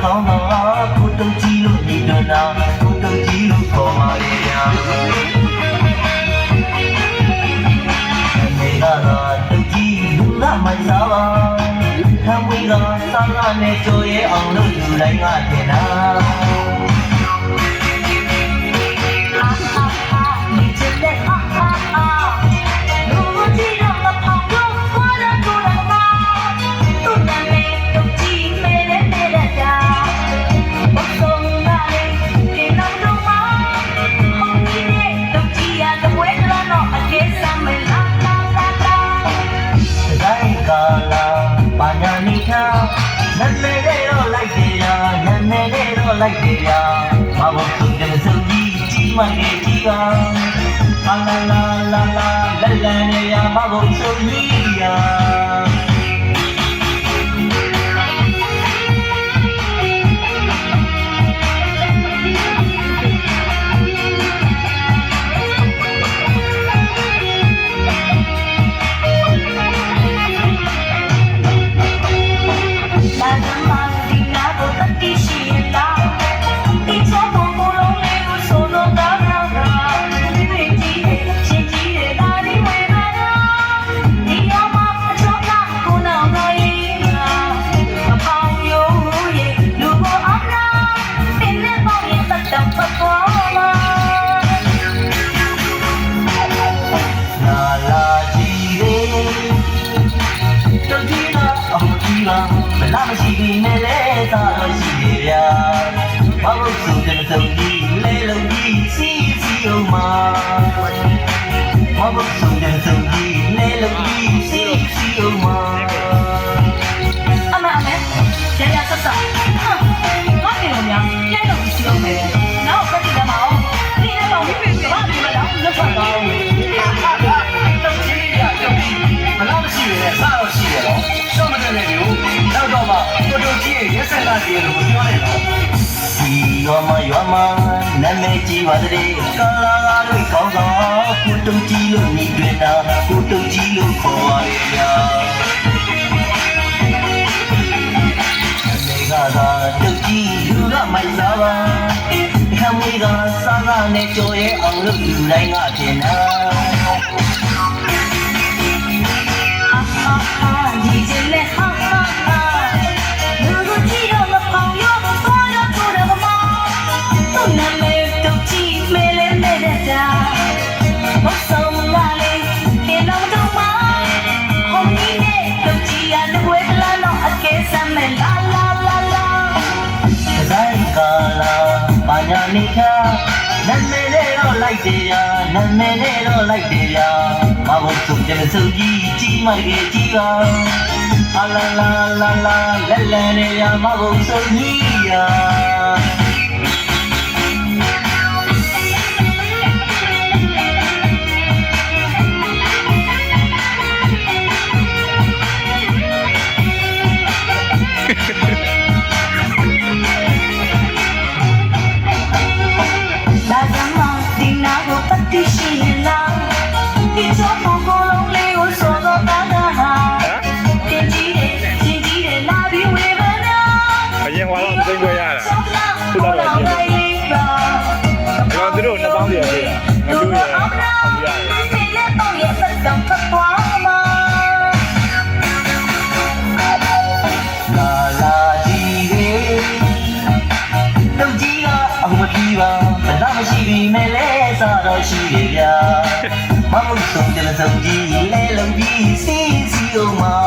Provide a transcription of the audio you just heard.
ကောင်းတော့ကိုတုံးကြီးလို့ညီတော်နာကိုတုံးကြီးလို့ခေါ်ပါလေရာနေကတော့တုံးကြီးလူကမိုက်စားပါထမ်းဝေးကစားရနဲ့ကြိုရဲအောင်လို့လူတိုင်းကတင်တာလိုက်တယ်ဗျာမဟုတ်သူတည်းစုံကြီးကြီးမကြီးကြီးကလာလာလာလာလာလက်လန်နေရမဟုတ်စုံကြီးရာလာမရှိပြီနဲ့လဲသာတော့ရှိရဗျာဘာလို့စုံတဲ့စုံကြီးလဲလုံးကြီးစီစီအောင်မှာဘာလို့စုံတဲ့စုံကြီးလဲလုံးကြီးစီစီအောင်မှာအမရရဆက်ဆက်ဟာဘာနေလို့များကျဲလို့စီအောင်မယ်နောက်ပတ်ကြည့်မအောင်ဒီလည်းတော့ဘာဒီမလားလွတ်ထွက်သွားအောင်တုံးကြီးရတုံးကြီးမလားမရှိပြီနဲ့သာတော့ရှိရတော့ရှော့မတဲ့လေကိုနောက်တော့မှကိုတုံးကြီးရဲ့ရက်ဆက်လာတယ်လို့ပြောနေတော့စီရောမနာမည်ကြီးပါတဲ့ကာလာကားတွေကောင်းတော့ကိုတုံးကြီးလို့ညီတွေ့တာကိုတုံးကြီးလို့ခေါ်ပါရဲ့ဗျာနေကသာတုံးကြီးလူကမိုက်စားပါခံမွေးကစားရနဲ့ကြော်ရဲအောင်လို့လူတိုင်းကတင်တာဒီကျလဲဟာဟာလူတို့ကြည့်တော့မပေါင်းရောပေါ်တော့ကိုယ်တော့မသူ့နာမည်တို့ကြည့်မဲလဲမဲတဲ့တာဘုဆုံးလာလေဒီလုံးတော့မဟိုနီးနဲ့တို့ကြည့်ရတဲ့ဝဲလာတော့အကဲစမ်းမဲလာလာလာလာတိုင်းကာလာပါညာနေခါနာမည်နဲ့တော့လိုက်တယ်ရာနာမည်နဲ့တော့လိုက်တယ်ရာမဟုတ်သူတည်းစုံကြီးကြီးမကြီးကြီးကလာလာလာလာလက်လန်နေရမဟုတ်စုံကြီးရာလာကြမှာဒီနာကိုပတ်တိရှိလာဒီချောပေါ်ကိုလုံးလေးကိုစောတော့တာဟာတင်ကြီးတယ်လာပြီးဝေဘနာအရင်ဟွာတော့သိမ့်ခွဲရတာသူ့တော့တော့ပြင်တယ်သူတို့နှစ်ပေါင်းတည်းပြေးတာမလို့ရအောင်ရတယ်လာလာကြီးရေတုံးကြီးကအခုမပြီးပါမလားမရှိပြီနဲ့လဲစားတော့ရှိရဗျာမဟုတ်ဆုံးတဲ့စုံကြီးလဲလုံးကြီးစီစီအောင်မှာ